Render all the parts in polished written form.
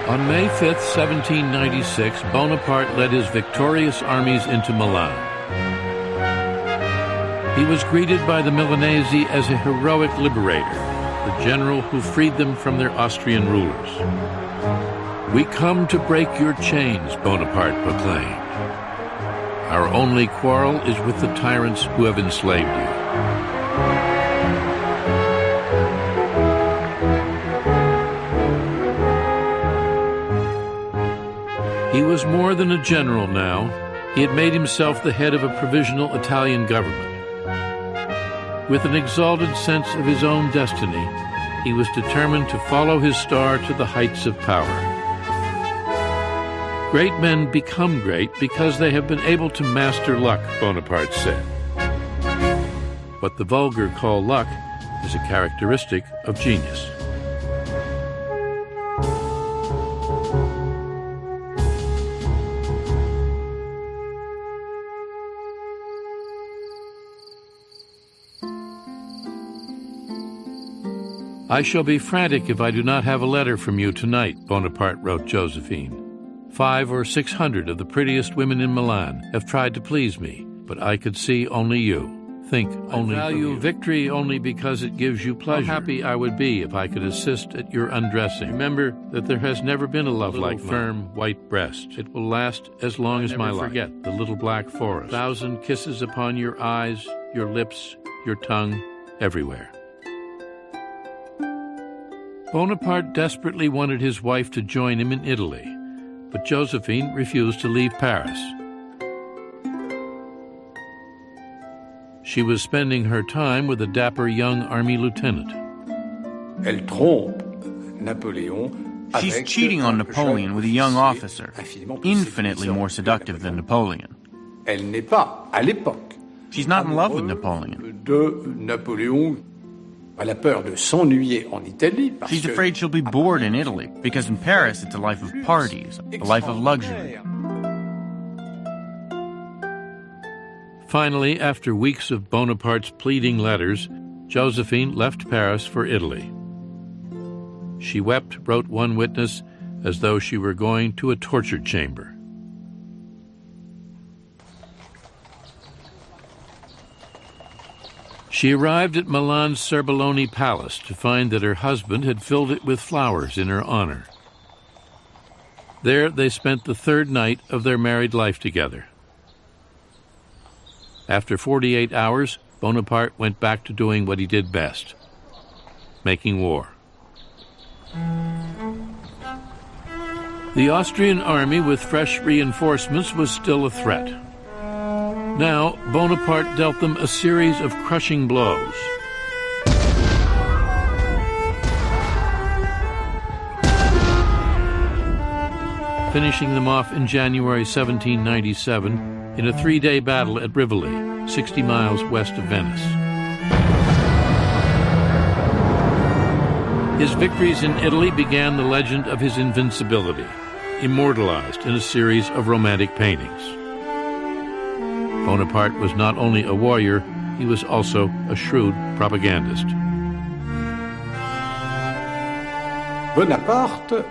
On May 5th, 1796, Bonaparte led his victorious armies into Milan. He was greeted by the Milanese as a heroic liberator, the general who freed them from their Austrian rulers. "We come to break your chains," Bonaparte proclaimed. "Our only quarrel is with the tyrants who have enslaved you." He was more than a general now. He had made himself the head of a provisional Italian government. With an exalted sense of his own destiny, he was determined to follow his star to the heights of power. Great men become great because they have been able to master luck, Bonaparte said. What the vulgar call luck is a characteristic of genius. "I shall be frantic if I do not have a letter from you tonight," Bonaparte wrote Josephine. 500 or 600 of the prettiest women in Milan have tried to please me, but I could see only you. Think only I value victory only because it gives you pleasure. How happy I would be if I could assist at your undressing. Remember that there has never been a love like firm, white breast. It will last as long as my life. Forget the little black forest. 1,000 kisses upon your eyes, your lips, your tongue, everywhere. Bonaparte desperately wanted his wife to join him in Italy, but Josephine refused to leave Paris. She was spending her time with a dapper young army lieutenant. Elle trompe Napoleon. She's cheating on Napoleon with a young officer, infinitely more seductive than Napoleon. Elle n'est pas, à l'époque, She's not in love with Napoleon. de Napoléon. Elle a peur de s'ennuyer en Italie. She's afraid she'll be bored in Italy, because in Paris it's a life of parties, a life of luxury. Finally, after weeks of Bonaparte's pleading letters, Josephine left Paris for Italy. She wept, wrote one witness, as though she were going to a torture chamber. She arrived at Milan's Serbelloni Palace to find that her husband had filled it with flowers in her honor. There they spent the third night of their married life together. After 48 hours, Bonaparte went back to doing what he did best, making war. The Austrian army with fresh reinforcements was still a threat. Now, Bonaparte dealt them a series of crushing blows. Finishing them off in January 1797 in a 3-day battle at Rivoli, 60 miles west of Venice. His victories in Italy began the legend of his invincibility, immortalized in a series of romantic paintings. Bonaparte was not only a warrior, he was also a shrewd propagandist. Bonaparte,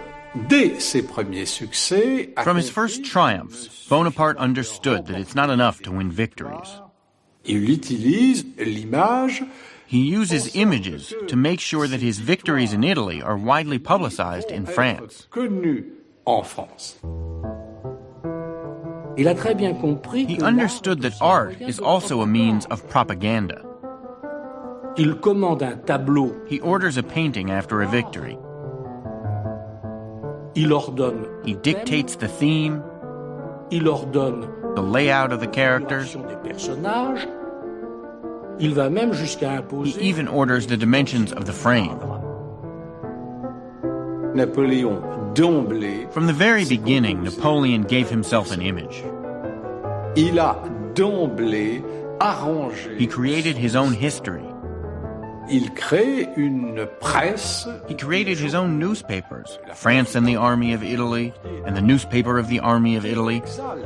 dès ses premiers succès, From his first triumphs, Bonaparte understood that it's not enough to win victories. il utilise l'image. He uses images to make sure that his victories in Italy are widely publicized in France. Connu en France. He understood that art is also a means of propaganda. Il commande un tableau. He orders a painting after a victory. Il ordonne. He dictates the theme, Il ordonne the layout of the characters. des personnages. Il va même jusqu'à He imposer. even orders the dimensions of the frame. Napoléon, d'emblée, From the very beginning, Napoleon gave himself an image. il a d'emblée arrangé He created his own history. Il crée une presse. He created his own newspapers, France and the Army of Italy, and the Newspaper of the Army of Italy,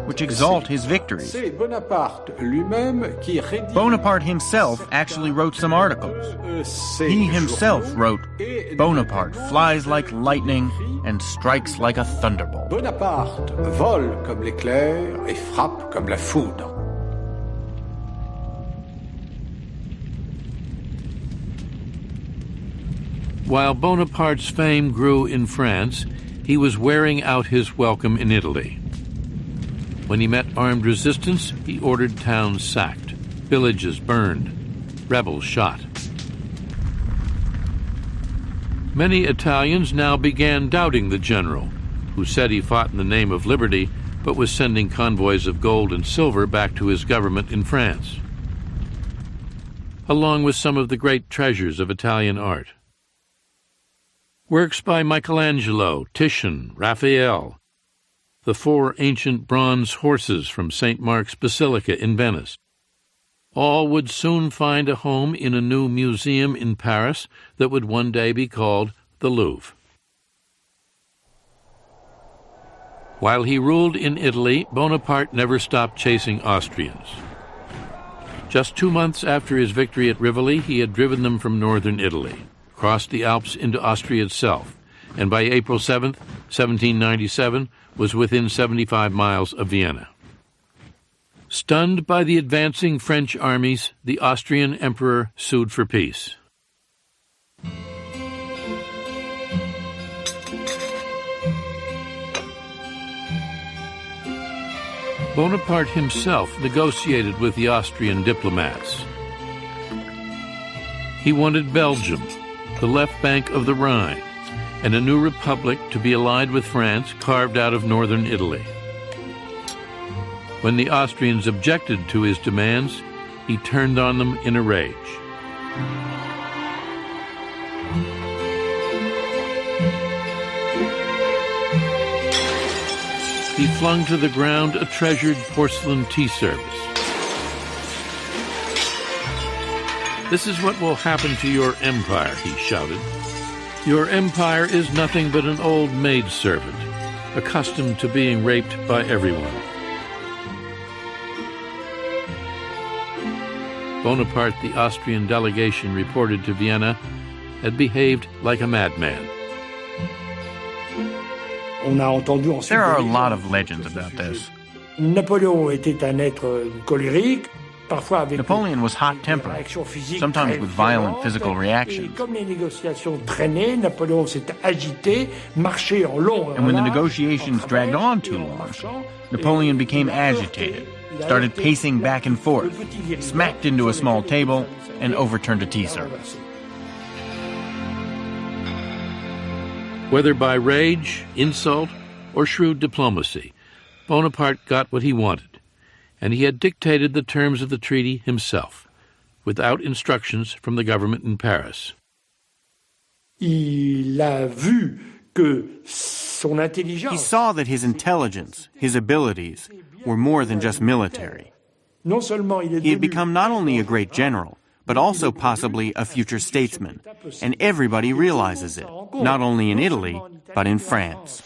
which exalt his victories. C'est Bonaparte lui-même qui rédige. Bonaparte himself actually wrote some articles. He himself wrote, "Bonaparte flies like lightning and strikes like a thunderbolt." Bonaparte vole comme l'éclair et frappe comme la foudre. While Bonaparte's fame grew in France, he was wearing out his welcome in Italy. When he met armed resistance, he ordered towns sacked, villages burned, rebels shot. Many Italians now began doubting the general, who said he fought in the name of liberty, but was sending convoys of gold and silver back to his government in France, along with some of the great treasures of Italian art. Works by Michelangelo, Titian, Raphael, the 4 ancient bronze horses from St. Mark's Basilica in Venice, all would soon find a home in a new museum in Paris that would one day be called the Louvre. While he ruled in Italy, Bonaparte never stopped chasing Austrians. Just 2 months after his victory at Rivoli, he had driven them from northern Italy, crossed the Alps into Austria itself, and by April 7, 1797, was within 75 miles of Vienna. Stunned by the advancing French armies, the Austrian emperor sued for peace. Bonaparte himself negotiated with the Austrian diplomats. He wanted Belgium, the left bank of the Rhine, and a new republic to be allied with France carved out of northern Italy. When the Austrians objected to his demands, he turned on them in a rage. He flung to the ground a treasured porcelain tea service. "This is what will happen to your empire," he shouted. "Your empire is nothing but an old maidservant, accustomed to being raped by everyone." Bonaparte, the Austrian delegation reported to Vienna, had behaved like a madman. There are a lot of legends about this. Napoleon était un être colérique. Napoleon was hot-tempered, sometimes with violent physical reactions. And when the negotiations dragged on too long, Napoleon became agitated, started pacing back and forth, smacked into a small table, and overturned a tea service. Whether by rage, insult, or shrewd diplomacy, Bonaparte got what he wanted, and he had dictated the terms of the treaty himself, without instructions from the government in Paris. He saw that his intelligence, his abilities, were more than just military. He had become not only a great general, but also possibly a future statesman, and everybody realizes it, not only in Italy, but in France.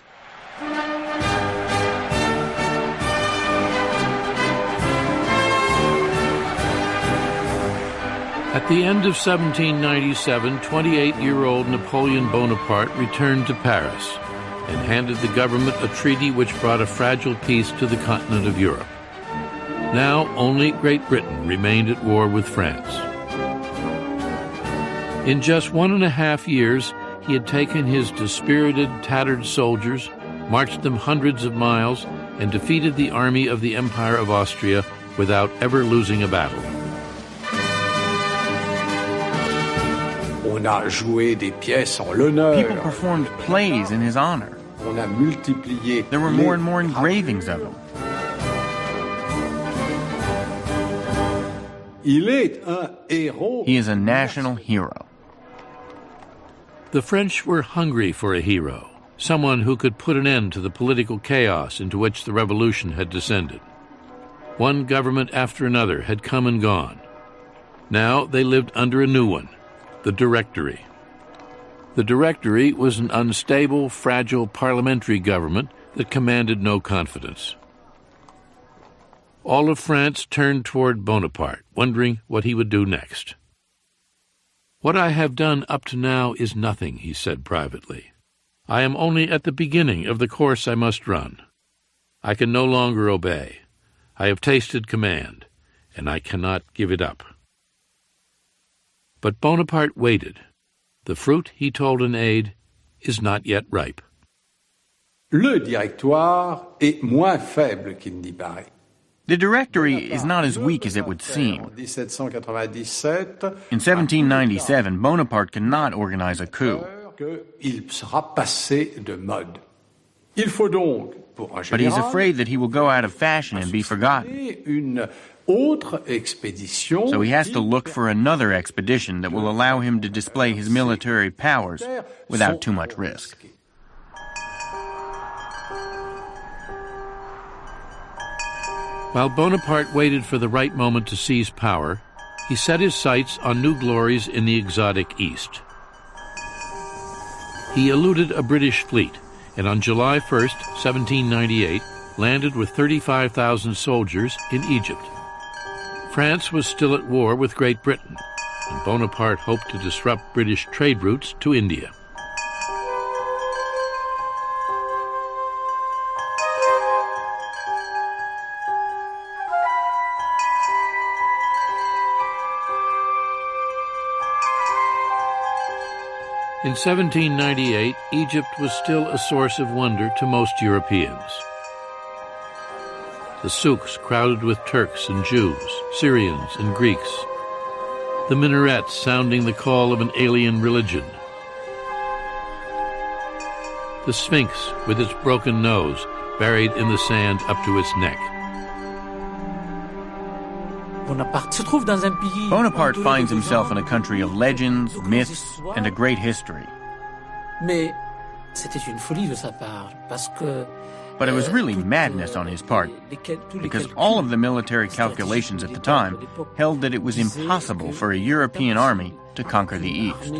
At the end of 1797, 28-year-old Napoleon Bonaparte returned to Paris and handed the government a treaty which brought a fragile peace to the continent of Europe. Now only Great Britain remained at war with France. In just 1.5 years, he had taken his dispirited, tattered soldiers, marched them hundreds of miles, and defeated the army of the Empire of Austria without ever losing a battle. People performed plays in his honor. There were more and more engravings of him. He is a national hero. The French were hungry for a hero, someone who could put an end to the political chaos into which the revolution had descended. One government after another had come and gone. Now they lived under a new one, the Directory. The Directory was an unstable, fragile parliamentary government that commanded no confidence. All of France turned toward Bonaparte, wondering what he would do next. "What I have done up to now is nothing," he said privately. "I am only at the beginning of the course I must run. I can no longer obey. I have tasted command, and I cannot give it up." But Bonaparte waited. The fruit, he told an aide, is not yet ripe. Le directoire est moins faible qu'il n'y paraît. The Directory is not as weak as it would seem. In 1797, Bonaparte cannot organize a coup. Il sera passé de mode. Il faut donc, pour un général, but he's afraid that he will go out of fashion and be forgotten. Une autre expédition. So he has to look for another expedition that will allow him to display his military powers without too much risk. While Bonaparte waited for the right moment to seize power, he set his sights on new glories in the exotic East. He eluded a British fleet, and on July 1st, 1798, landed with 35,000 soldiers in Egypt. France was still at war with Great Britain, and Bonaparte hoped to disrupt British trade routes to India. In 1798, Egypt was still a source of wonder to most Europeans. The souks crowded with Turks and Jews, Syrians and Greeks. The minarets sounding the call of an alien religion. The Sphinx with its broken nose buried in the sand up to its neck. Bonaparte finds himself in a country of legends, myths, and a great history. But it was really madness on his part, because all of the military calculations at the time held that it was impossible for a European army to conquer the East.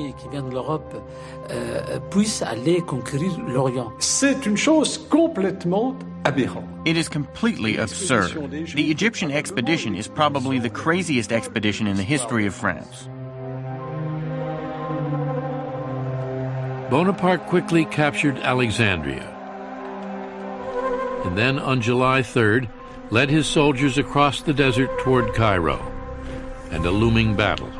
C'est une chose complètement aberrante. It is completely absurd. The Egyptian expedition is probably the craziest expedition in the history of France. Bonaparte quickly captured Alexandria, and then on July 3rd led his soldiers across the desert toward Cairo, and a looming battle.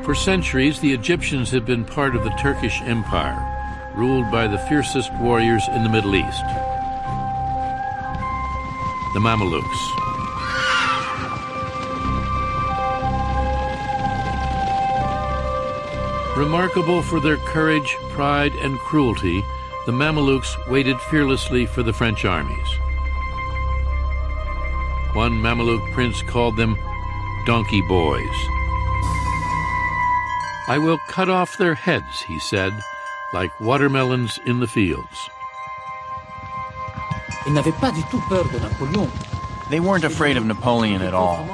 For centuries, the Egyptians had been part of the Turkish Empire, ruled by the fiercest warriors in the Middle East, the Mamelukes. Remarkable for their courage, pride, and cruelty, the Mamelukes waited fearlessly for the French armies. One Mameluke prince called them donkey boys. "I will cut off their heads," he said, "like watermelons in the fields." They weren't afraid of Napoleon at all.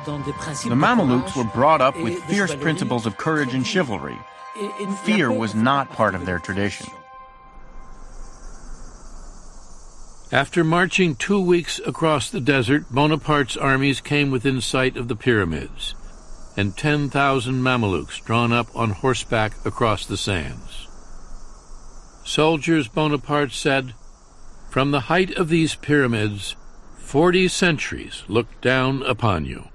The Mamelukes were brought up with fierce principles of courage and chivalry. Fear was not part of their tradition. After marching 2 weeks across the desert, Bonaparte's armies came within sight of the pyramids, and 10,000 Mamelukes drawn up on horseback across the sands. Soldiers, Bonaparte said, "From the height of these pyramids, 40 centuries look down upon you."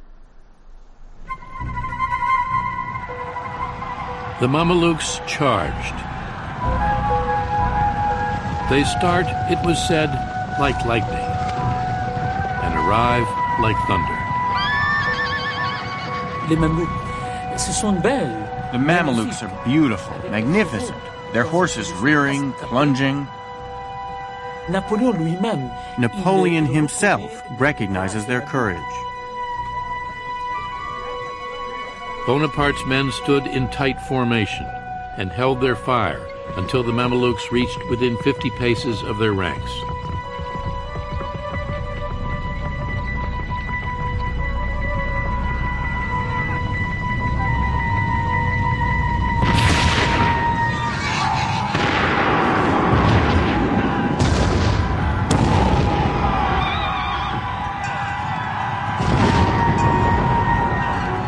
The Mamelukes charged. They start, it was said, like lightning, and arrive like thunder. The Mamelukes are beautiful, magnificent, their horses rearing, plunging. Napoleon himself recognizes their courage. Bonaparte's men stood in tight formation and held their fire until the Mamelukes reached within 50 paces of their ranks.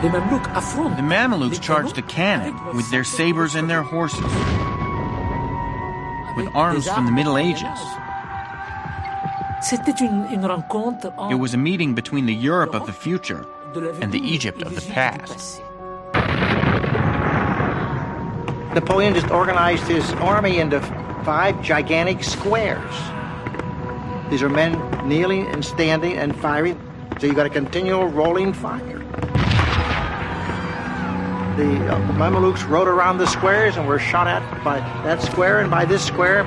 The Mamelukes charged the cannon with their sabers and their horses, with arms from the Middle Ages. It was a meeting between the Europe of the future and the Egypt of the past. Napoleon just organized his army into 5 gigantic squares. These are men kneeling and standing and firing, so you've got a continual rolling fire. The Mamelukes rode around the squares and were shot at by that square and by this square.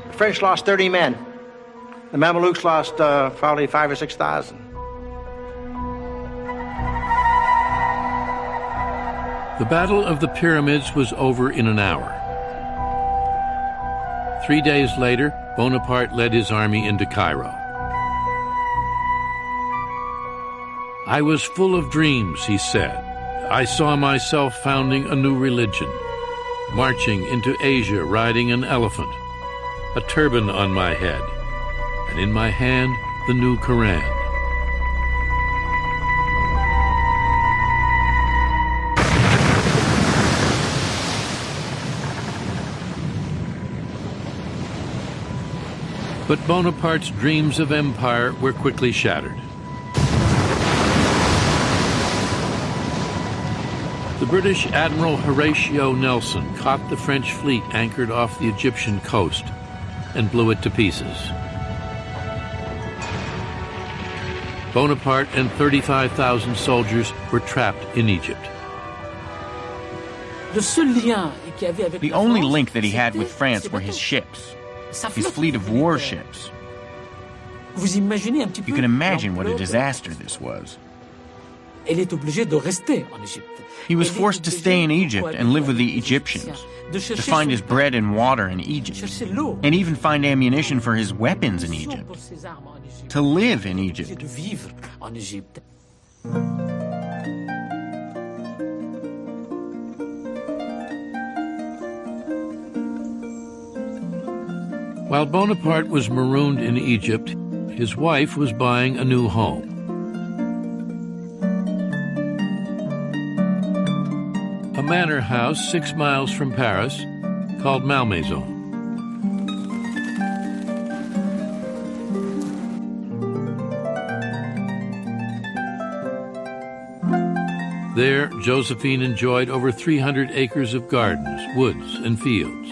The French lost 30 men. The Mamelukes lost probably 5,000 or 6,000. The Battle of the Pyramids was over in an hour. 3 days later, Bonaparte led his army into Cairo. I was full of dreams, he said. I saw myself founding a new religion, marching into Asia riding an elephant, a turban on my head, and in my hand the new Quran. But Bonaparte's dreams of empire were quickly shattered. The British Admiral Horatio Nelson caught the French fleet anchored off the Egyptian coast and blew it to pieces. Bonaparte and 35,000 soldiers were trapped in Egypt. The only link that he had with France were his ships, his fleet of warships. You can imagine what a disaster this was. He was forced to stay in Egypt and live with the Egyptians, to find his bread and water in Egypt, and even find ammunition for his weapons in Egypt, to live in Egypt. While Bonaparte was marooned in Egypt, his wife was buying a new home. A manor house 6 miles from Paris called Malmaison. There, Josephine enjoyed over 300 acres of gardens, woods, and fields,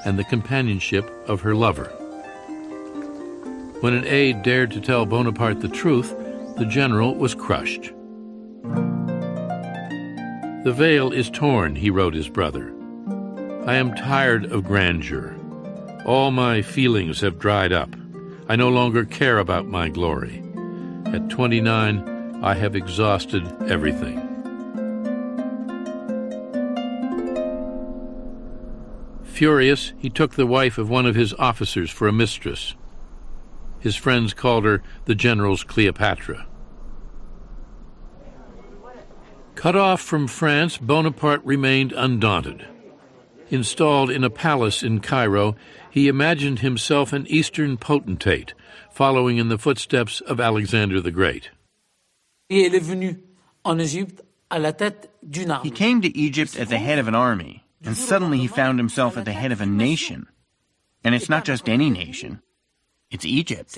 and the companionship of her lover. When an aide dared to tell Bonaparte the truth, the general was crushed. "The veil is torn," he wrote his brother. "I am tired of grandeur. All my feelings have dried up. I no longer care about my glory. At 29, I have exhausted everything." Furious, he took the wife of one of his officers for a mistress. His friends called her the general's Cleopatra. Cut off from France, Bonaparte remained undaunted. Installed in a palace in Cairo, he imagined himself an Eastern potentate, following in the footsteps of Alexander the Great. He came to Egypt at the head of an army, and suddenly he found himself at the head of a nation. And it's not just any nation. It's Egypt.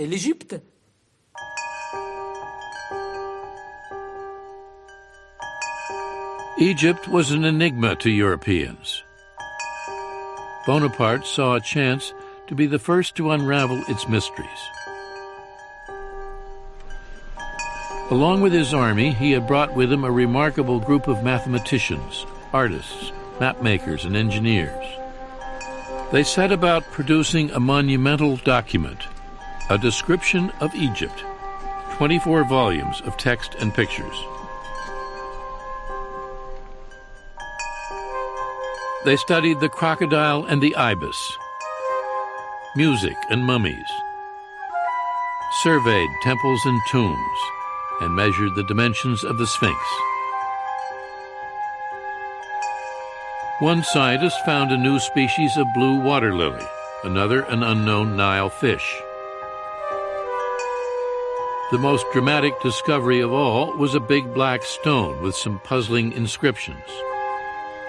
Egypt was an enigma to Europeans. Bonaparte saw a chance to be the first to unravel its mysteries. Along with his army, he had brought with him a remarkable group of mathematicians, artists, mapmakers, and engineers. They set about producing a monumental document, a description of Egypt, 24 volumes of text and pictures. They studied the crocodile and the ibis, music and mummies, surveyed temples and tombs, and measured the dimensions of the Sphinx. One scientist found a new species of blue water lily, another an unknown Nile fish. The most dramatic discovery of all was a big black stone with some puzzling inscriptions.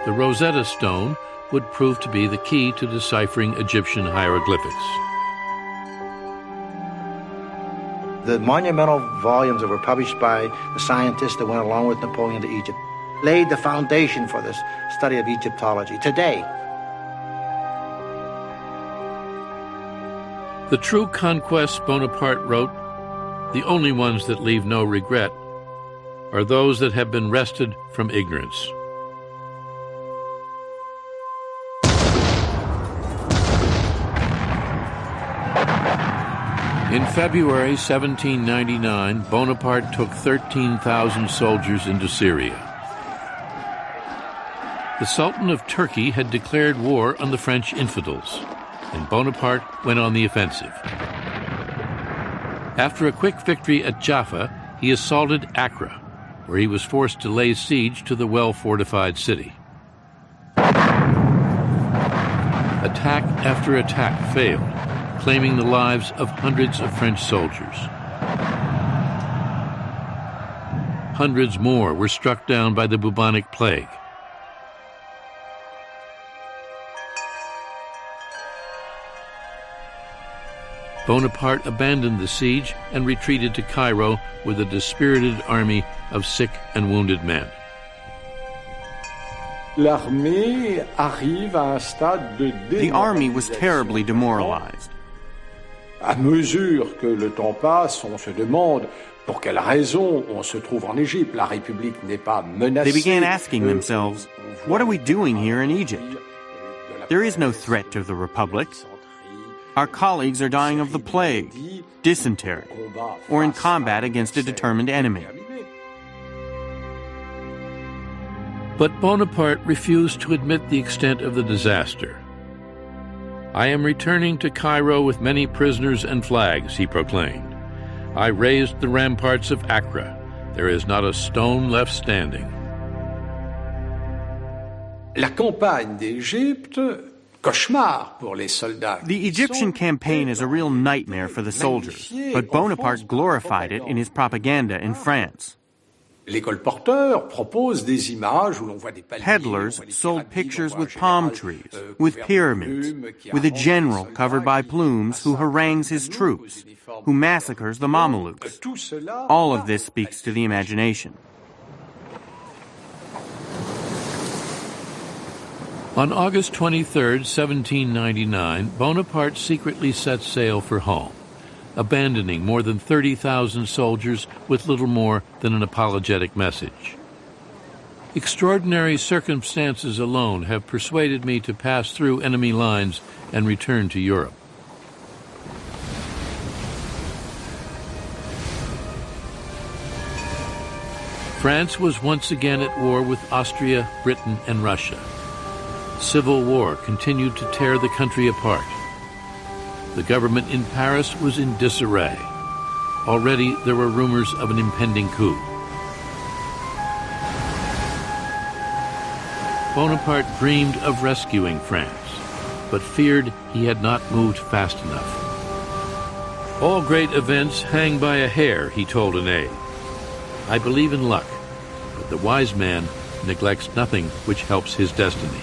The Rosetta Stone would prove to be the key to deciphering Egyptian hieroglyphics. The monumental volumes that were published by the scientists that went along with Napoleon to Egypt laid the foundation for this study of Egyptology. Today, the true conquests Bonaparte wrote, the only ones that leave no regret, are those that have been wrested from ignorance. In February 1799, Bonaparte took 13,000 soldiers into Syria. The Sultan of Turkey had declared war on the French infidels, and Bonaparte went on the offensive. After a quick victory at Jaffa, he assaulted Accra, where he was forced to lay siege to the well-fortified city. Attack after attack failed, claiming the lives of hundreds of French soldiers. Hundreds more were struck down by the bubonic plague. Bonaparte abandoned the siege and retreated to Cairo with a dispirited army of sick and wounded men. The army was terribly demoralized. À mesure que le temps passe, on se demande pour quelle raison on se trouve en Égypte. La République n'est pas menacée. They began asking themselves, what are we doing here in Egypt? There is no threat to the Republic. Our colleagues are dying of the plague, dysentery, or in combat against a determined enemy. But Bonaparte refused to admit the extent of the disaster. I am returning to Cairo with many prisoners and flags, he proclaimed. I raised the ramparts of Accra. There is not a stone left standing. La campagne d'Égypte, cauchemar pour les soldats. The Egyptian campaign is a real nightmare for the soldiers, but Bonaparte glorified it in his propaganda in France. Les colporteurs proposent des images où l'on voit des palmiers. Peddlers sold pictures with palm trees, with pyramids, with a general covered by plumes who harangues his troops, who massacres the Mamelukes. All of this speaks to the imagination. On August 23, 1799, Bonaparte secretly set sail for home, abandoning more than 30,000 soldiers with little more than an apologetic message. Extraordinary circumstances alone have persuaded me to pass through enemy lines and return to Europe. France was once again at war with Austria, Britain, and Russia. Civil war continued to tear the country apart. The government in Paris was in disarray. Already there were rumors of an impending coup. Bonaparte dreamed of rescuing France, but feared he had not moved fast enough. All great events hang by a hair, he told an aide. I believe in luck, but the wise man neglects nothing which helps his destiny.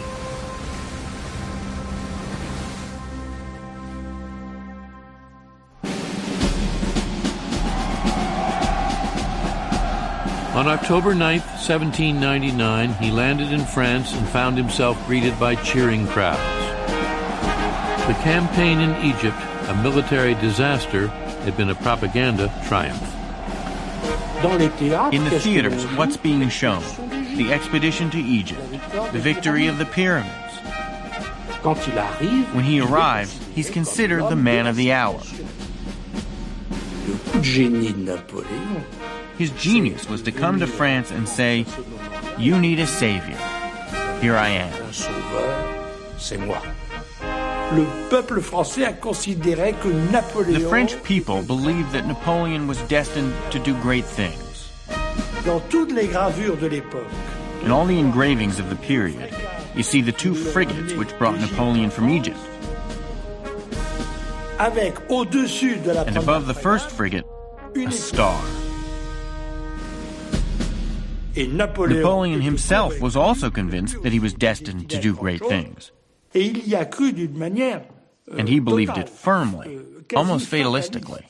On October 9, 1799, he landed in France and found himself greeted by cheering crowds. The campaign in Egypt, a military disaster, had been a propaganda triumph. In the theaters, what's being shown? The expedition to Egypt, the victory of the pyramids. When he arrives, he's considered the man of the hour. His genius was to come to France and say, you need a savior. Here I am. The French people believed that Napoleon was destined to do great things. In all the engravings of the period, you see the two frigates which brought Napoleon from Egypt. And above the first frigate, a star. Napoleon himself was also convinced that he was destined to do great things. And he believed it firmly, almost fatalistically.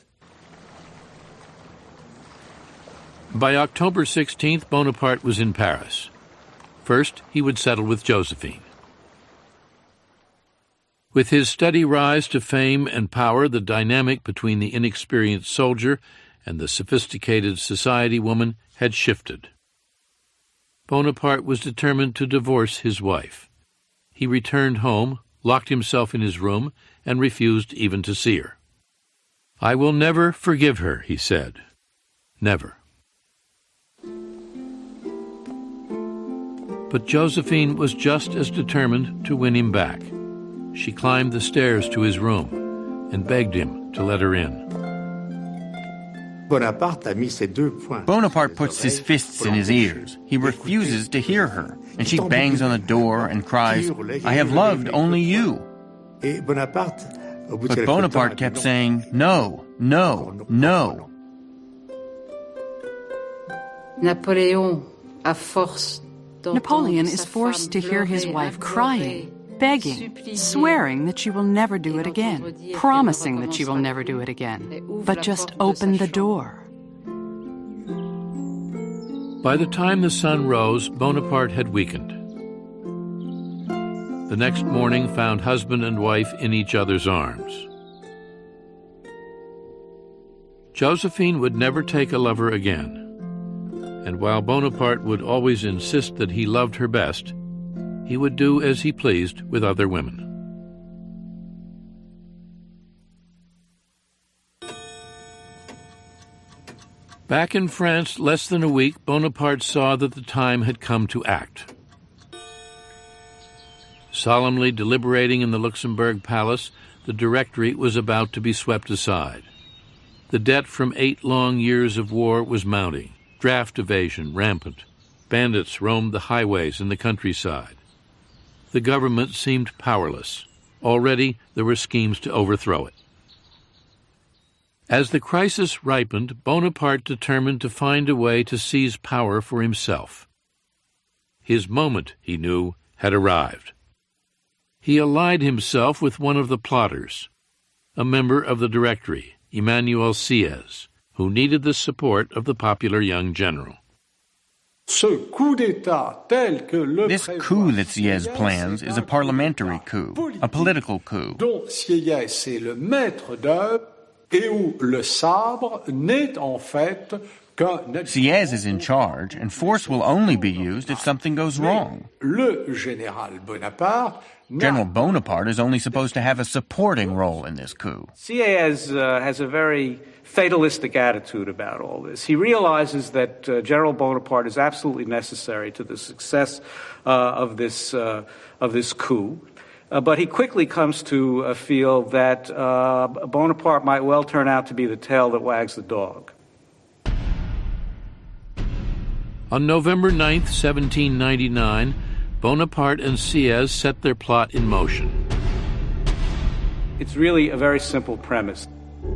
By October 16th, Bonaparte was in Paris. First, he would settle with Josephine. With his steady rise to fame and power, the dynamic between the inexperienced soldier and the sophisticated society woman had shifted. Bonaparte was determined to divorce his wife. He returned home, locked himself in his room, and refused even to see her. "I will never forgive her," he said. Never. But Josephine was just as determined to win him back. She climbed the stairs to his room and begged him to let her in. Bonaparte puts his fists in his ears. He refuses to hear her, and she bangs on the door and cries, "I have loved only you." But Bonaparte kept saying, "No, no, no." Napoleon is forced to hear his wife crying, begging, swearing that she will never do it again, promising that she will never do it again, but just open the door. By the time the sun rose, Bonaparte had weakened. The next morning found husband and wife in each other's arms. Josephine would never take a lover again. And while Bonaparte would always insist that he loved her best, he would do as he pleased with other women. Back in France, less than a week, Bonaparte saw that the time had come to act. Solemnly deliberating in the Luxembourg Palace, the Directory was about to be swept aside. The debt from 8 long years of war was mounting. Draft evasion rampant. Bandits roamed the highways and the countryside. The government seemed powerless. Already there were schemes to overthrow it. As the crisis ripened, Bonaparte determined to find a way to seize power for himself. His moment, he knew, had arrived. He allied himself with one of the plotters, a member of the Directory, Emmanuel Sieyès, who needed the support of the popular young general. This coup that Sieyès plans is a parliamentary coup, a political coup. Sieyès is in charge, and force will only be used if something goes wrong. General Bonaparte is only supposed to have a supporting role in this coup. Sieyès has a very fatalistic attitude about all this. He realizes that General Bonaparte is absolutely necessary to the success of this coup. But he quickly comes to feel that Bonaparte might well turn out to be the tail that wags the dog. On November 9th, 1799, Bonaparte and Sieyès set their plot in motion. It's really a very simple premise,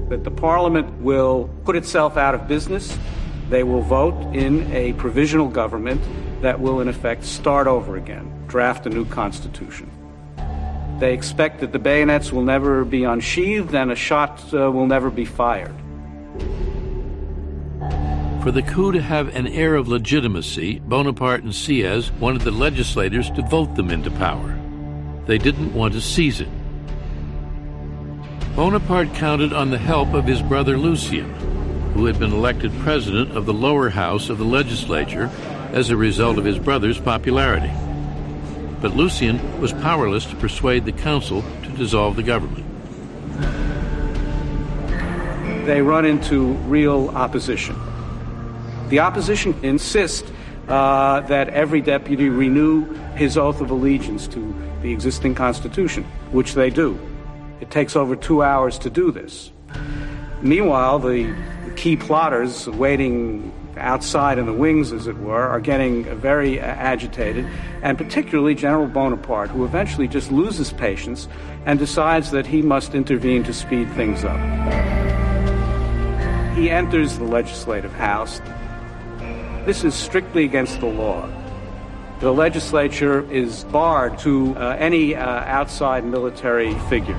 that the Parliament will put itself out of business. They will vote in a provisional government that will, in effect, start over again, draft a new constitution. They expect that the bayonets will never be unsheathed and a shot will never be fired. For the coup to have an air of legitimacy, Bonaparte and Sieyès wanted the legislators to vote them into power. They didn't want to seize it. Bonaparte counted on the help of his brother Lucien, who had been elected president of the lower house of the legislature as a result of his brother's popularity. But Lucien was powerless to persuade the council to dissolve the government. They run into real opposition. The opposition insists that every deputy renew his oath of allegiance to the existing constitution, which they do. It takes over 2 hours to do this. Meanwhile, the key plotters waiting outside in the wings, as it were, are getting very agitated, and particularly General Bonaparte, who eventually just loses patience and decides that he must intervene to speed things up. He enters the legislative house. This is strictly against the law. The legislature is barred to any outside military figure.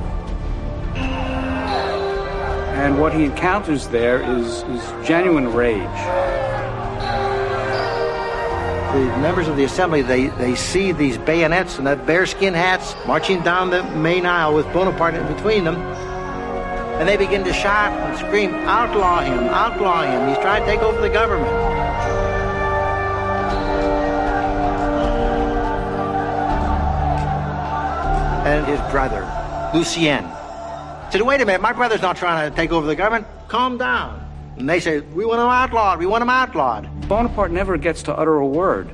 And what he encounters there is genuine rage. The members of the assembly, they see these bayonets and that bearskin hats marching down the main aisle with Bonaparte in between them. And they begin to shout and scream, outlaw him, he's trying to take over the government. And his brother, Lucien, said, wait a minute, my brother's not trying to take over the government. Calm down. And they say, we want him outlawed. Bonaparte never gets to utter a word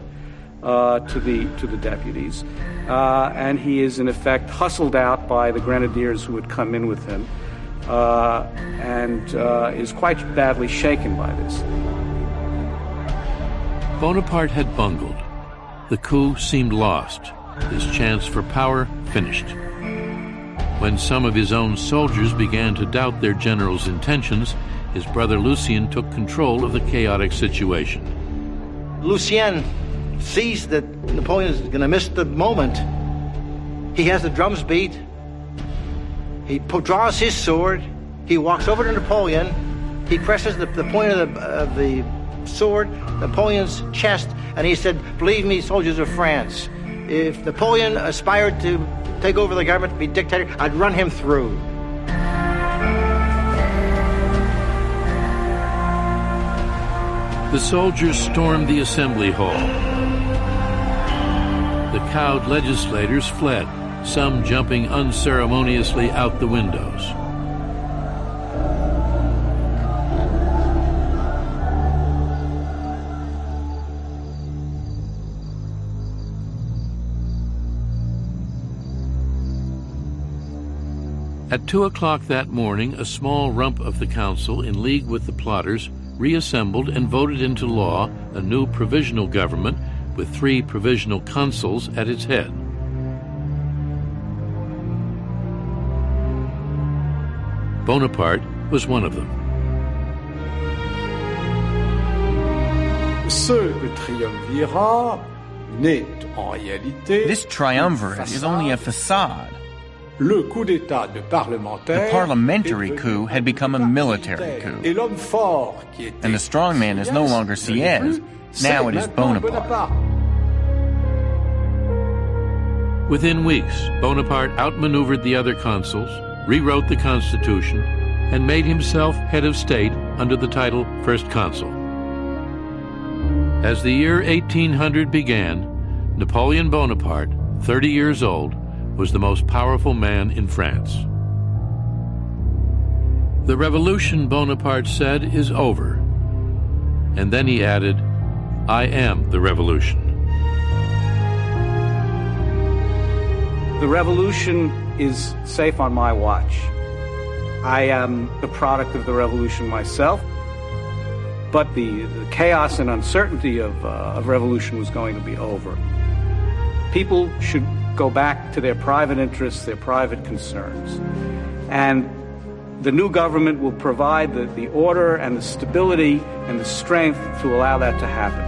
to the deputies, and he is in effect hustled out by the grenadiers who had come in with him, and is quite badly shaken by this. Bonaparte had bungled. The coup seemed lost. His chance for power finished. When some of his own soldiers began to doubt their general's intentions, his brother Lucien took control of the chaotic situation. Lucien sees that Napoleon is going to miss the moment. He has the drums beat. He draws his sword. He walks over to Napoleon. He presses the point of the sword, Napoleon's chest, and he said, believe me, soldiers of France, if Napoleon aspired to take over the government, to be dictator, I'd run him through. The soldiers stormed the assembly hall. The cowed legislators fled, some jumping unceremoniously out the windows. At 2 o'clock that morning, a small rump of the council, in league with the plotters, reassembled and voted into law a new provisional government with 3 provisional consuls at its head. Bonaparte was one of them. This triumvirate is only a facade. The parliamentary coup had become a military coup. And the strong man is no longer Sieyès, now it is Bonaparte. Within weeks, Bonaparte outmaneuvered the other consuls, rewrote the constitution, and made himself head of state under the title First Consul. As the year 1800 began, Napoleon Bonaparte, 30 years old, was the most powerful man in France. The revolution, Bonaparte said, is over. And then he added, I am the revolution. The revolution is safe on my watch. I am the product of the revolution myself, but the chaos and uncertainty of revolution was going to be over. People should go back to their private interests, their private concerns. And the new government will provide the order and the stability and the strength to allow that to happen.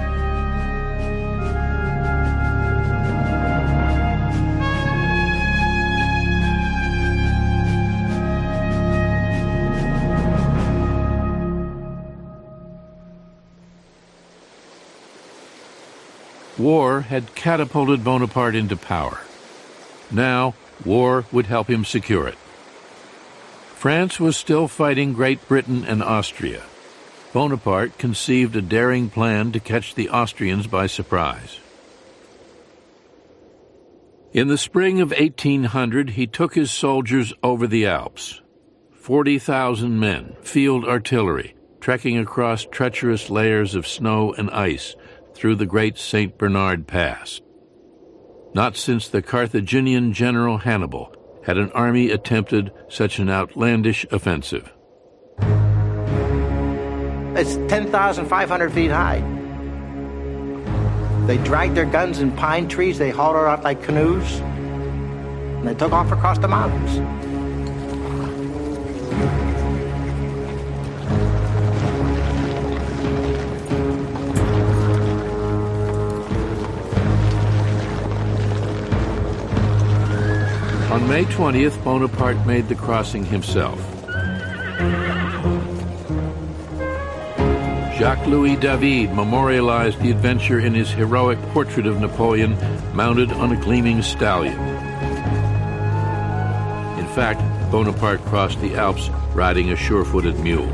War had catapulted Bonaparte into power. Now, war would help him secure it. France was still fighting Great Britain and Austria. Bonaparte conceived a daring plan to catch the Austrians by surprise. In the spring of 1800, he took his soldiers over the Alps. 40,000 men, field artillery, trekking across treacherous layers of snow and ice through the great St. Bernard Pass. Not since the Carthaginian general Hannibal had an army attempted such an outlandish offensive. It's 10,500 feet high. They dragged their guns in pine trees, they hauled it out like canoes, and they took off across the mountains. On May 20th, Bonaparte made the crossing himself. Jacques-Louis David memorialized the adventure in his heroic portrait of Napoleon mounted on a gleaming stallion. In fact, Bonaparte crossed the Alps riding a sure-footed mule.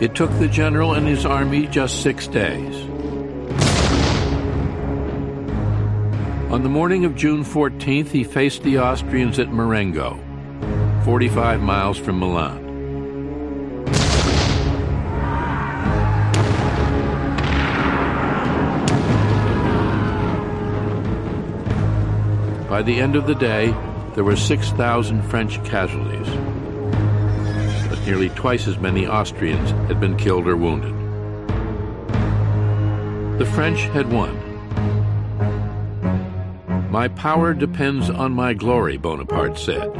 It took the general and his army just 6 days. On the morning of June 14th, he faced the Austrians at Marengo, 45 miles from Milan. By the end of the day, there were 6,000 French casualties, but nearly twice as many Austrians had been killed or wounded. The French had won. "My power depends on my glory," Bonaparte said,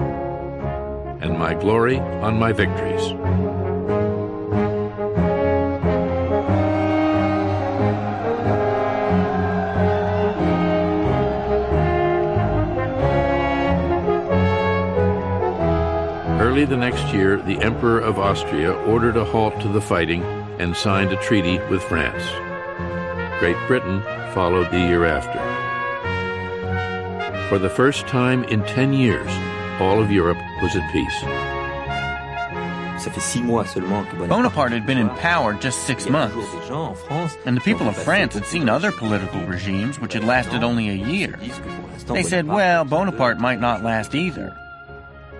"and my glory on my victories." Early the next year, the Emperor of Austria ordered a halt to the fighting and signed a treaty with France. Great Britain followed the year after. For the first time in 10 years, all of Europe was at peace. Bonaparte had been in power just 6 months, and the people of France had seen other political regimes which had lasted only a year. They said, well, Bonaparte might not last either.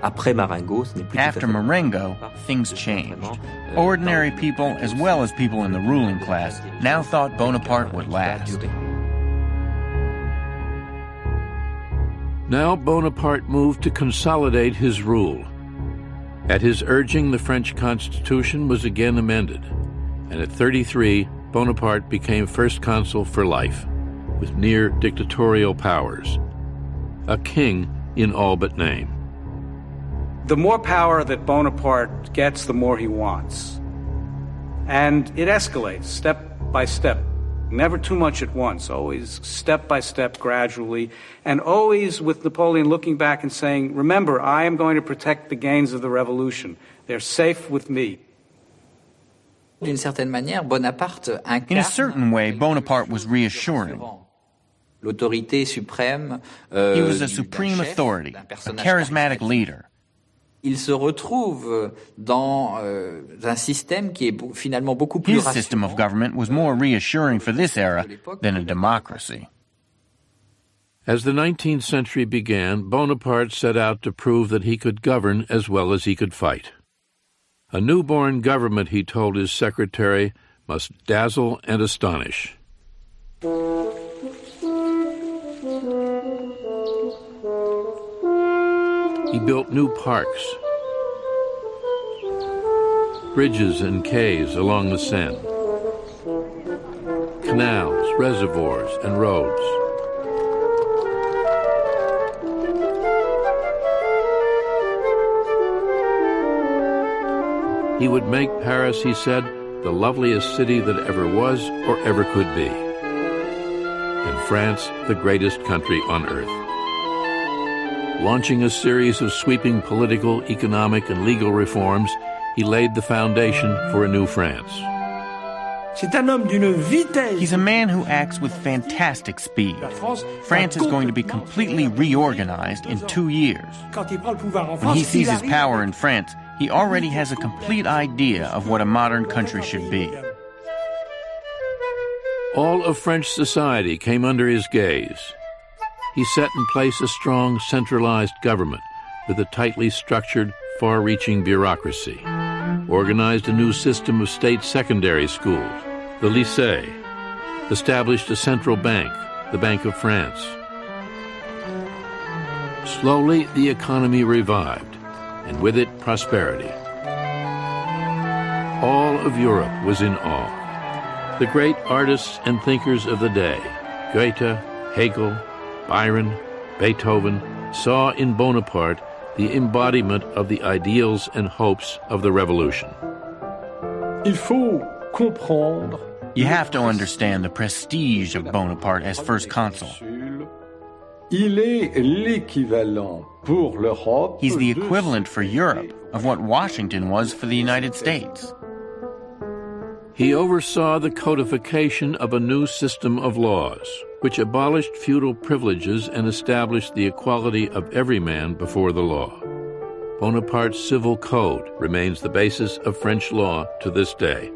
After Marengo, things changed. Ordinary people, as well as people in the ruling class, now thought Bonaparte would last. Now Bonaparte moved to consolidate his rule. At his urging, the French Constitution was again amended, and at 33, Bonaparte became first consul for life, with near dictatorial powers. A king in all but name. The more power that Bonaparte gets, the more he wants. And it escalates step by step. Never too much at once, always step by step, gradually, and always with Napoleon looking back and saying, remember, I am going to protect the gains of the revolution. They're safe with me. In a certain way, Bonaparte was reassuring. He was a supreme authority, a charismatic leader. Il se retrouve dans un système qui est finalement beaucoup plus rassurant. His system of government was more reassuring for this era than a democracy. As the 19th century began, Bonaparte set out to prove that he could govern as well as he could fight. A newborn government, he told his secretary, must dazzle and astonish. He built new parks, bridges and quays along the Seine, canals, reservoirs, and roads. He would make Paris, he said, the loveliest city that ever was or ever could be, and France the greatest country on earth. Launching a series of sweeping political, economic, and legal reforms, he laid the foundation for a new France. He's a man who acts with fantastic speed. France is going to be completely reorganized in 2 years. When he sees his power in France, he already has a complete idea of what a modern country should be. All of French society came under his gaze. He set in place a strong, centralized government with a tightly structured, far-reaching bureaucracy, organized a new system of state secondary schools, the lycée, established a central bank, the Bank of France. Slowly, the economy revived, and with it, prosperity. All of Europe was in awe. The great artists and thinkers of the day, Goethe, Hegel, Byron, Beethoven, saw in Bonaparte the embodiment of the ideals and hopes of the revolution. You have to understand the prestige of Bonaparte as first consul. He's the equivalent for Europe of what Washington was for the United States. He oversaw the codification of a new system of laws, which abolished feudal privileges and established the equality of every man before the law. Bonaparte's civil code remains the basis of French law to this day.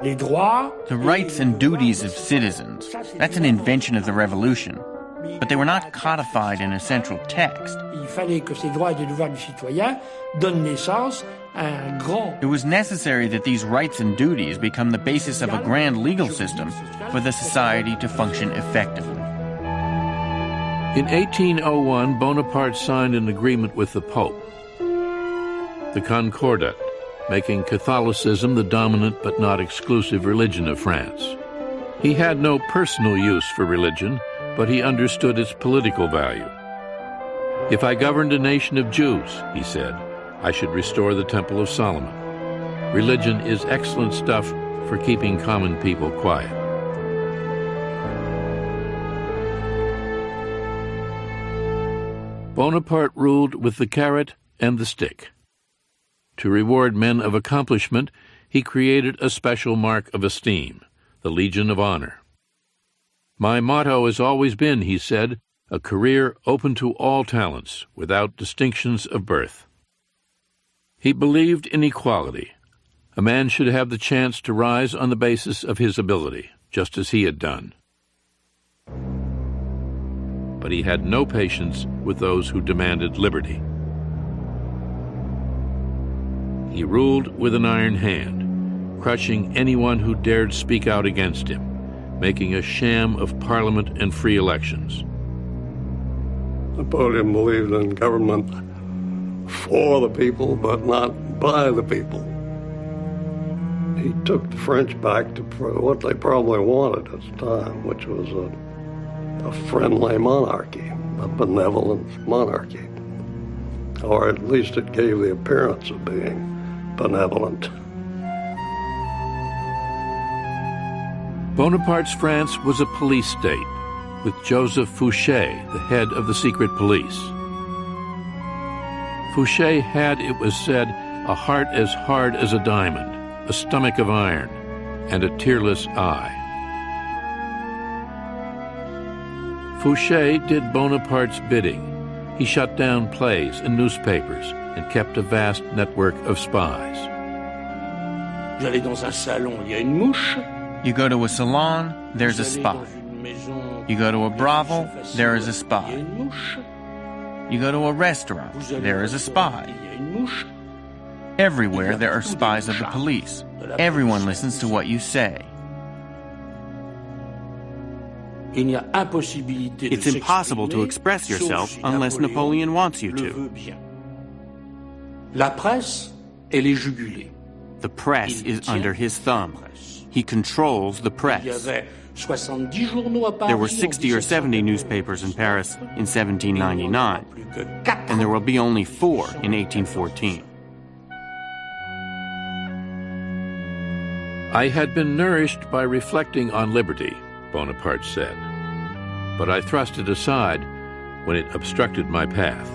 The rights and duties of citizens, that's an invention of the Revolution, but they were not codified in a central text. It was necessary that these rights and duties become the basis of a grand legal system for the society to function effectively. In 1801, Bonaparte signed an agreement with the Pope, the Concordat, making Catholicism the dominant but not exclusive religion of France. He had no personal use for religion, but he understood its political value. If I governed a nation of Jews, he said, I should restore the Temple of Solomon. Religion is excellent stuff for keeping common people quiet. Bonaparte ruled with the carrot and the stick. To reward men of accomplishment, he created a special mark of esteem, the Legion of Honor. My motto has always been, he said, a career open to all talents, without distinctions of birth. He believed in equality. A man should have the chance to rise on the basis of his ability, just as he had done. But he had no patience with those who demanded liberty. He ruled with an iron hand, crushing anyone who dared speak out against him, making a sham of parliament and free elections. Napoleon believed in government for the people, but not by the people. He took the French back to what they probably wanted at the time, which was a friendly monarchy, a benevolent monarchy. Or at least it gave the appearance of being benevolent. Bonaparte's France was a police state, with Joseph Fouché, the head of the secret police. Fouché had, it was said, a heart as hard as a diamond, a stomach of iron, and a tearless eye. Fouché did Bonaparte's bidding. He shut down plays and newspapers and kept a vast network of spies. You go to a salon, there's a spy. You go to a brothel, there is a spy. You go to a restaurant, there is a spy. Everywhere there are spies of the police. Everyone listens to what you say. It's impossible to express yourself unless Napoleon wants you to. The press is under his thumb. He controls the press. There were 60 or 70 newspapers in Paris in 1799, and there will be only 4 in 1814. I had been nourished by reflecting on liberty, Bonaparte said, but I thrust it aside when it obstructed my path.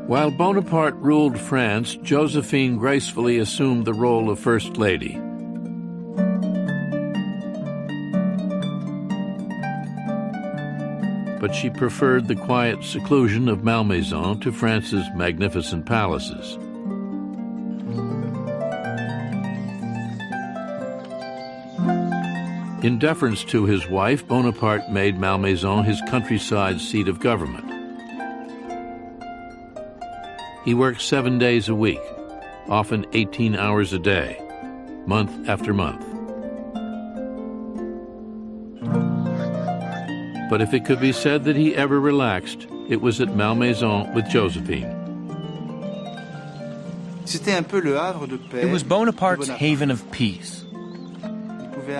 While Bonaparte ruled France, Josephine gracefully assumed the role of First Lady. But she preferred the quiet seclusion of Malmaison to France's magnificent palaces. In deference to his wife, Bonaparte made Malmaison his countryside seat of government. He worked 7 days a week, often 18 hours a day, month after month. But if it could be said that he ever relaxed, it was at Malmaison with Josephine. It was Bonaparte's haven of peace,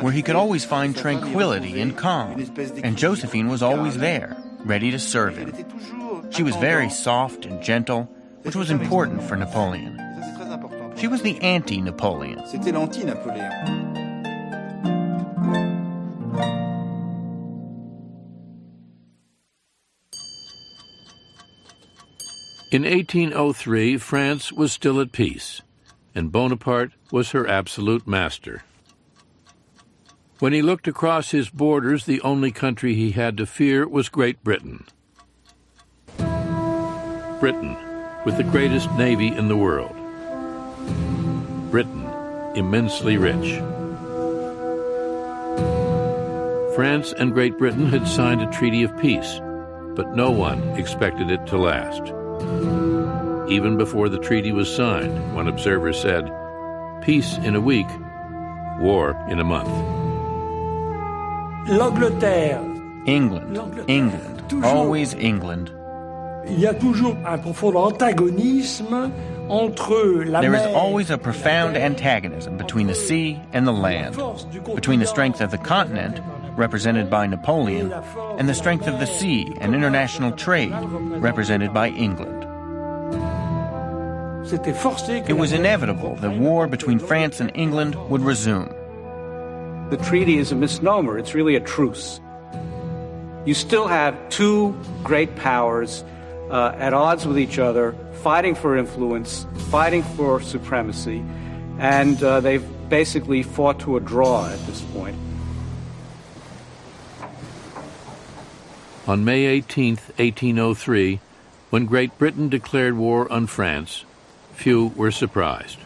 where he could always find tranquility and calm, and Josephine was always there, ready to serve him. She was very soft and gentle, which was important for Napoleon. She was the anti-Napoleon. In 1803, France was still at peace, and Bonaparte was her absolute master. When he looked across his borders, the only country he had to fear was Great Britain. Britain, with the greatest navy in the world. Britain, immensely rich. France and Great Britain had signed a treaty of peace, but no one expected it to last. Even before the treaty was signed, one observer said, "Peace in a week, war in a month." L'Angleterre. England, always England. Il y a toujours un profond antagonisme entre la mer. There is always a profound antagonism between the sea and the land, between the strength of the continent, represented by Napoleon, and the strength of the sea and international trade, represented by England. It was inevitable that war between France and England would resume. The treaty is a misnomer. It's really a truce. You still have two great powers at odds with each other, fighting for influence, fighting for supremacy, and they've basically fought to a draw at this point. On May 18th, 1803, when Great Britain declared war on France, few were surprised.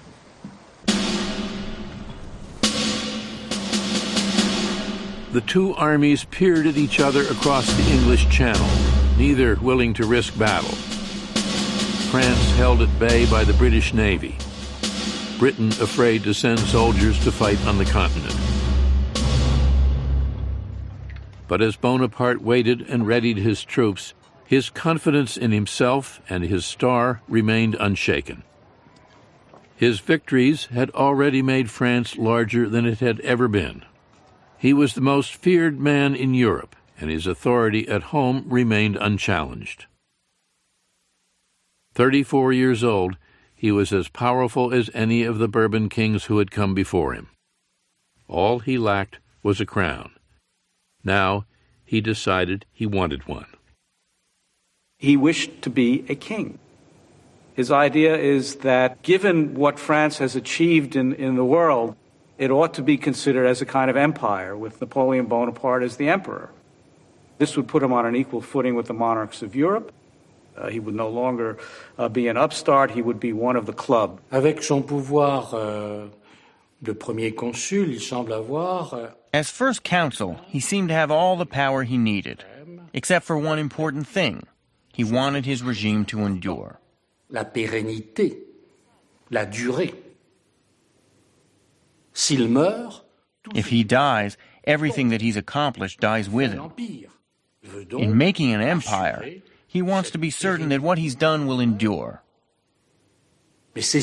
The two armies peered at each other across the English Channel, neither willing to risk battle. France held at bay by the British Navy, Britain afraid to send soldiers to fight on the continent. But as Bonaparte waited and readied his troops, his confidence in himself and his star remained unshaken. His victories had already made France larger than it had ever been. He was the most feared man in Europe, and his authority at home remained unchallenged. 34 years old, he was as powerful as any of the Bourbon kings who had come before him. All he lacked was a crown. Now he decided he wanted one. He wished to be a king. His idea is that given what France has achieved in the world, it ought to be considered as a kind of empire, with Napoleon Bonaparte as the emperor. This would put him on an equal footing with the monarchs of Europe. He would no longer be an upstart, he would be one of the club. Avec son pouvoir de premier consul, il semble avoir... As first consul, he seemed to have all the power he needed, except for one important thing. He wanted his regime to endure. La pérennité, la durée. S'il meurt, if he dies, everything that he's accomplished dies with him. In making an empire, he wants to be certain that what he's done will endure. It's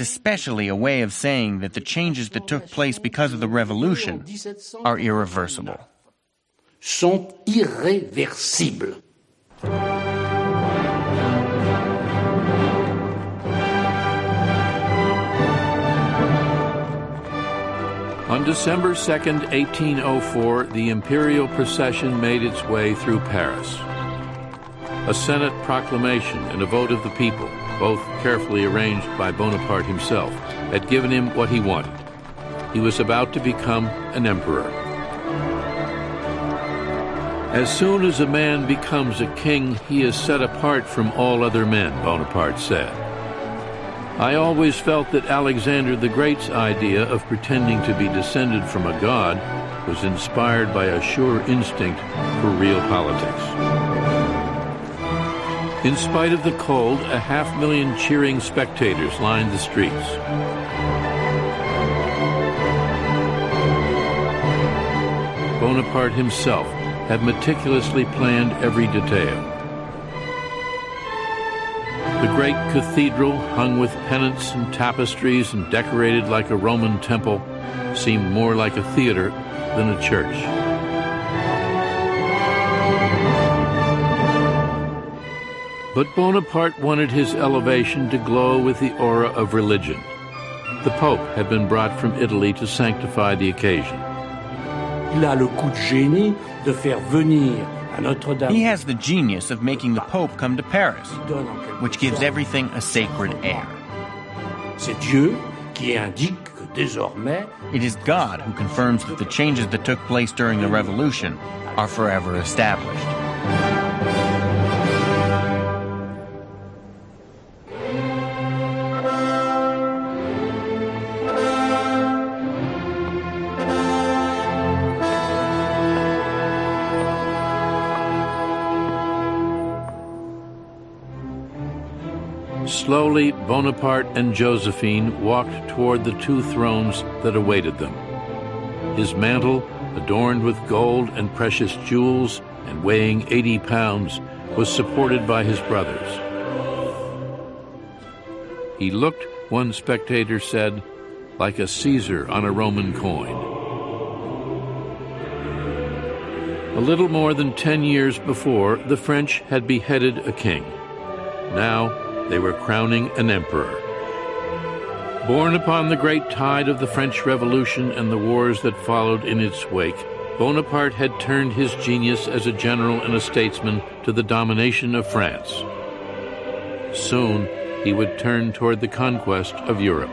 especially a way of saying that the changes that took place because of the revolution are irreversible. Sont irréversibles. On December 2nd, 1804, the imperial procession made its way through Paris. A Senate proclamation and a vote of the people, both carefully arranged by Bonaparte himself, had given him what he wanted. He was about to become an emperor. As soon as a man becomes a king, he is set apart from all other men, Bonaparte said. I always felt that Alexander the Great's idea of pretending to be descended from a god was inspired by a sure instinct for real politics. In spite of the cold, 500,000 cheering spectators lined the streets. Bonaparte himself had meticulously planned every detail. The great cathedral, hung with pennants and tapestries and decorated like a Roman temple, seemed more like a theater than a church. But Bonaparte wanted his elevation to glow with the aura of religion. The Pope had been brought from Italy to sanctify the occasion. Il a le coup de génie de faire venir à Notre-Dame. He has the genius of making the Pope come to Paris, which gives everything a sacred air. C'est Dieu qui indique que désormais, it is God who confirms that the changes that took place during the Revolution are forever established. Slowly, Bonaparte and Josephine walked toward the two thrones that awaited them. His mantle, adorned with gold and precious jewels and weighing 80 pounds, was supported by his brothers. He looked, one spectator said, like a Caesar on a Roman coin. A little more than 10 years before, the French had beheaded a king. Now, they were crowning an emperor. Born upon the great tide of the French Revolution and the wars that followed in its wake, Bonaparte had turned his genius as a general and a statesman to the domination of France. Soon, he would turn toward the conquest of Europe.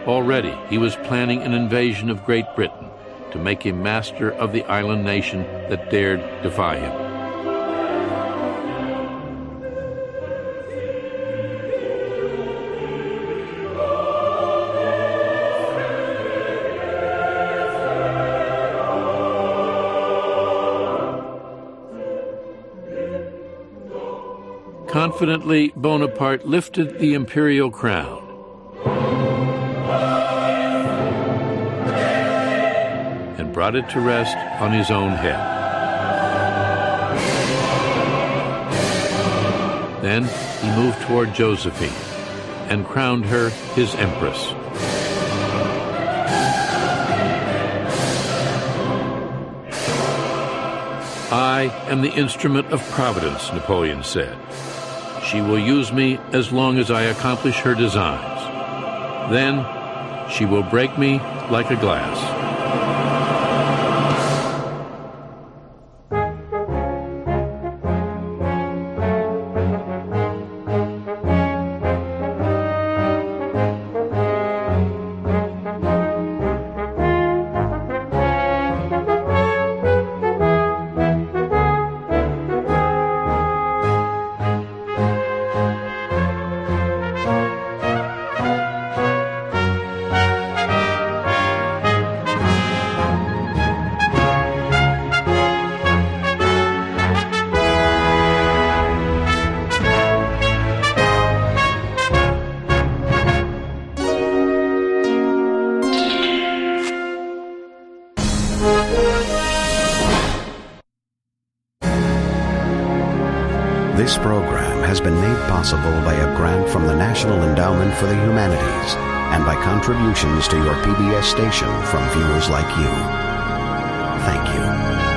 Already, he was planning an invasion of Great Britain to make him master of the island nation that dared defy him. Confidently, Bonaparte lifted the imperial crown. And brought it to rest on his own head. Then he moved toward Josephine and crowned her his empress. I am the instrument of Providence, Napoleon said. She will use me as long as I accomplish her designs. Then she will break me like a glass. This program has been made possible by a grant from the National Endowment for the Humanities and by contributions to your PBS station from viewers like you. Thank you.